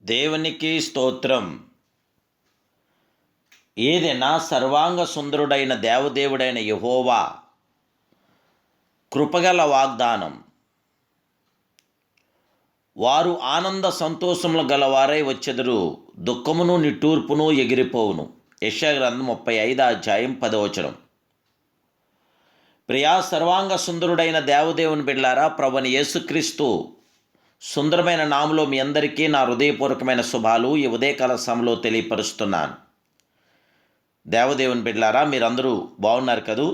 దేవునికి స్తోత్రం. ఏదైనా సర్వాంగ సుందరుడైన దేవదేవుడైన యెహోవా కృపగల వాగ్దానం. వారు ఆనంద సంతోషములు గలవారై వచ్చెదరు, దుఃఖమును నిట్టూర్పును ఎగిరిపోవును. యెషయా గ్రంథం 35:10. ప్రియా సర్వాంగ సుందరుడైన దేవదేవుని బిడ్డలారా, ప్రభువైన యేసుక్రీస్తు సుందరమైన నామలో మీ అందరికీ నా హృదయపూర్వకమైన శుభాలు ఈ ఉదయకాల సమయంలో తెలియపరుస్తున్నాను. దేవదేవుని బిడ్డలారా, మీరందరూ బాగున్నారు కదూ?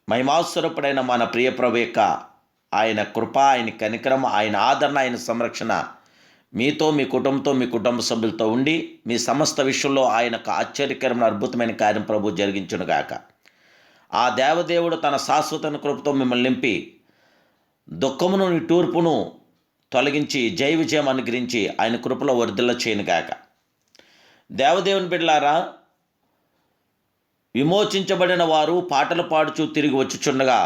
మహిమాస్వరూపుడైన మన ప్రియ ప్రభు యొక్క ఆయన కృప, ఆయన కనికరం, ఆయన ఆదరణ, ఆయన సంరక్షణ మీతో, మీ కుటుంబంతో, మీ కుటుంబ సభ్యులతో ఉండి మీ సమస్త విషయంలో ఆయనకు ఆశ్చర్యకరమైన అద్భుతమైన కార్యం ప్రభు జరిగించునుగాక. ఆ దేవదేవుడు తన శాశ్వత కృపతో మిమ్మల్ని నింపి దుఃఖమును నిట్టూర్పును తొలగించి జయ విజయం అనుగ్రహించి ఆయన కృపలో వర్ధిల్ల చేయనుగాక. దేవదేవుని బిడ్డలారా, విమోచించబడిన వారు పాటలు పాడుచూ తిరిగి వచ్చుచుండగా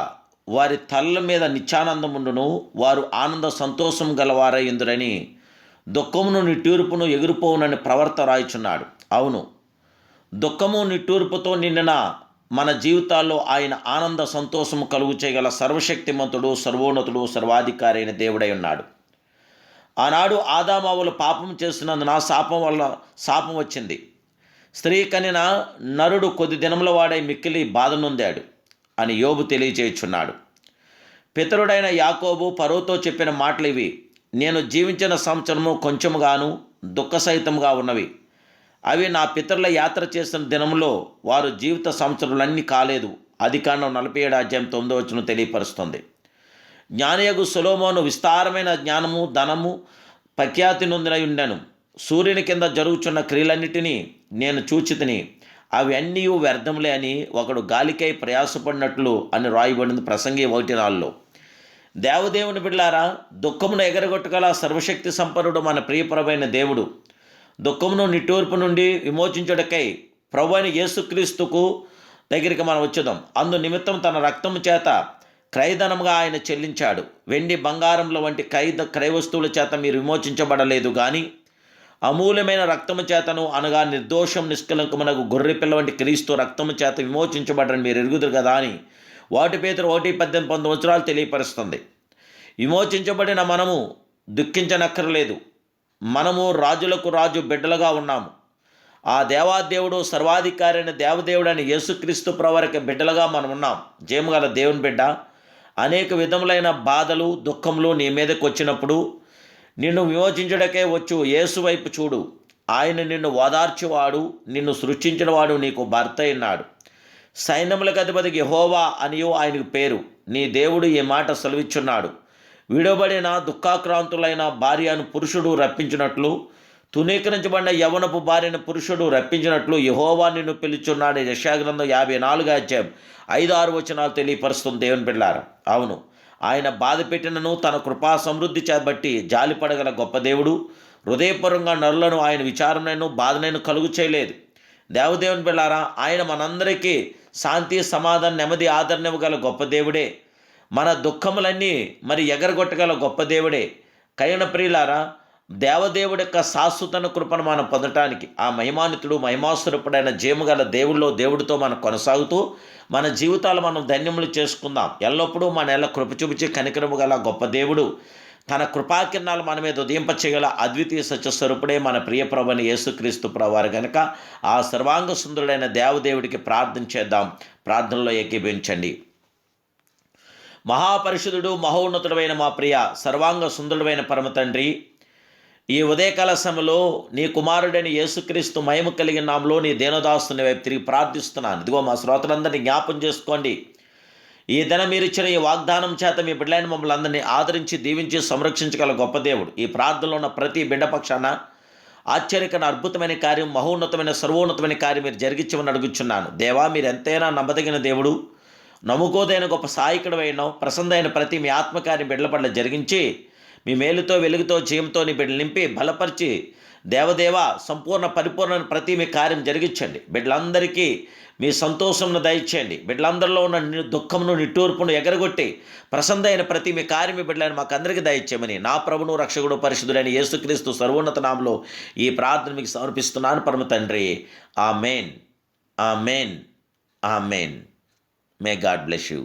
వారి తల్ల మీద నిత్యానందముండును, వారు ఆనంద సంతోషం గలవారై ఇందురని దుఃఖమును నిట్టూర్పును ఎగిరిపోవునని ప్రవర్త రాయుచున్నాడు. అవును, దుఃఖము నిట్టూర్పుతో నిండిన మన జీవితాల్లో ఆయన ఆనంద సంతోషము కలుగు చేయగల సర్వశక్తిమంతుడు, సర్వోన్నతుడు, సర్వాధికారి అయిన దేవుడై ఉన్నాడు. ఆనాడు ఆదామావులు పాపం చేస్తున్నందున శాపం వచ్చింది. స్త్రీ కనిన నరుడు కొద్ది దినముల వాడై మిక్కిలి బాధ నొందాడు అని యోబు తెలియచేయుచున్నాడు. పితరుడైన యాకోబు ఫరోతో చెప్పిన మాటలు ఇవి: నేను జీవించిన సంవత్సరము కొంచెముగాను దుఃఖసహితముగా ఉన్నవి. అవి నా పితరుల యాత్ర చేసిన దినములో వారు జీవిత సంవత్సరాలన్నీ కాలేదు. ఆదికాండం 47:9 తెలియపరుస్తుంది. జ్ఞానియగు సొలొమోను విస్తారమైన జ్ఞానము, ధనము, ప్రఖ్యాతి నొందినై ఉండెను. సూర్యుని కింద జరుగుచున్న క్రియలన్నిటినీ నేను చూచితిని, అవి అన్నీ వ్యర్థములే అని ఒకడు గాలికై ప్రయాసపడినట్లు అని రాయబడింది ప్రసంగి 1:4. దేవదేవుని బిడ్డలారా, దుఃఖమును ఎగరగొట్టగల సర్వశక్తి సంపన్నుడు మన ప్రియప్రభైన దేవుడు. దుఃఖమును నిట్టూర్పు నుండి విమోచించుటకై ప్రభువైన యేసుక్రీస్తుకు దగ్గరికి మనం వచ్చేదాం. అందు నిమిత్తం తన రక్తము చేత క్రయధనముగా ఆయన చెల్లించాడు. వెండి బంగారముల వంటి క్రయ వస్తువుల చేత మీరు విమోచించబడలేదు కానీ అమూల్యమైన రక్తము చేతను, అనగా నిర్దోషం నిష్కలంకమునకు గొర్రెపిల్ల వంటి క్రీస్తు రక్తము చేత విమోచించబడని మీరు ఎరుగుదురు కదా అని 1 పేతురు 1:18 తెలియపరుస్తుంది. విమోచించబడిన మనము దుఃఖించనక్కర్లేదు. మనము రాజులకు రాజు బిడ్డలుగా ఉన్నాము. ఆ దేవాదేవుడు, సర్వాధికారి అయిన దేవదేవుడు అని యేసుక్రీస్తు ప్రవరకు బిడ్డలుగా మనం ఉన్నాం. జయముగల దేవుని బిడ్డ, అనేక విధములైన బాధలు, దుఃఖములు నీ మీదకి వచ్చినప్పుడు నిన్ను విమోచించడకే వచ్చు యేసు వైపు చూడు. ఆయన నిన్ను ఓదార్చువాడు, నిన్ను సృష్టించినవాడు, నీకు భర్త అయినాడు. సైన్యములకు అధిపతికి యెహోవా అనియు ఆయనకు పేరు. నీ దేవుడు ఈ మాట సెలవిచ్చున్నాడు: విడవబడిన దుఃఖాక్రాంతులైన భార్యను పురుషుడు రప్పించినట్లు, తునీకరించబడిన యవనపు భార్యను పురుషుడు రప్పించినట్లు యెహోవా నిన్ను పిలుచున్నాడు. యెషయా గ్రంథం 54:5-6 తెలియపరుస్తుంది దేవుని బిడ్డలారా. అవును, ఆయన బాధ పెట్టినను తన కృపా సమృద్ధి చేబట్టి జాలిపడగల గొప్ప దేవుడు. హృదయపూర్వంగా నరులను ఆయన విచారణను, బాధనైనా కలుగు చేయలేదు. దేవదేవుని బిడ్డలారా, ఆయన మనందరికీ శాంతి, సమాధానం, నెమ్మది, ఆదరణ ఇవ్వగల గొప్ప దేవుడే. మన దుఃఖములన్నీ ఎగరగొట్టగల గొప్ప దేవుడే. కయన ప్రియులారా, దేవదేవుడి యొక్క శాశ్వత కృపను మనం పొందటానికి ఆ మహిమానితుడు, మహిమాస్వరూపుడైన జయముగల దేవుడితో మనం కొనసాగుతూ మన జీవితాలు మనం ధన్యములు చేసుకుందాం. ఎల్లప్పుడూ మన ఎలా కృప చూపించి కనికరము గల గొప్ప దేవుడు తన కృపాకిరణాలు మన మీద ఉదయింపచేయగల అద్వితీయ సత్యస్వరూపుడే మన ప్రియ ప్రభువైన యేసుక్రీస్తు ప్రభువారు గనుక ఆ సర్వాంగ సుందరుడైన దేవదేవుడికి ప్రార్థన చేద్దాం. ప్రార్థనలో ఏకీభవించండి. మహాపరిశుద్ధుడు, మహోన్నతుడైన మా ప్రియ సర్వాంగ సుందరుడైన పరమ తండ్రి, ఈ ఉదయకాల సమయంలో నీ కుమారుడైన యేసుక్రీస్తు మహిమ కలిగిన నామలో నీ దేనదాస్తుని వైపు తిరిగి ప్రార్థిస్తున్నాను. ఇదిగో మా శ్రోతలందరినీ జ్ఞాపం చేసుకోండి. ఈ దినం మీరు ఇచ్చిన ఈ వాగ్దానం చేత మీ బిడ్డలైన మమ్మల్ని అందరినీ ఆదరించి, దీవించి, సంరక్షించగల గొప్ప దేవుడు. ఈ ప్రార్థనలో ఉన్న ప్రతి బిడ్డ పక్షాన ఆశ్చర్యకరమైన అద్భుతమైన కార్యం, మహోన్నతమైన సర్వోన్నతమైన కార్యం మీరు జరిగించమని అడుగుచున్నాను. దేవా, మీరు ఎంతైనా నమ్మదగిన దేవుడు, నమ్ముకోదైన గొప్ప సాయకుడు అయినావు. ప్రసన్నమైన ప్రతి మీ ఆత్మకార్యం బిడ్డల పట్ల జరిగించి మీ మేలుతో వెలుగుతో జయంతో నీ బిడ్డలు నింపి బలపరిచి దేవదేవ సంపూర్ణ పరిపూర్ణ ప్రతి మీ కార్యం జరిగించండి. బిడ్డలందరికీ మీ సంతోషంను దయచేయండి. బిడ్డలందరిలో ఉన్న దుఃఖమును నిట్టూర్పును ఎగరగొట్టి ప్రసన్నమైన ప్రతి మీ కార్యం బిడ్డలను మాకు అందరికీ దయచేయమని నా ప్రభును రక్షకుడు పరిశుద్ధుడైన యేసుక్రీస్తు సర్వోన్నత నామములో ఈ ప్రార్థన మీకు సమర్పిస్తున్నాను పరమ తండ్రి. ఆమేన్, ఆమేన్, ఆమేన్. May God bless you.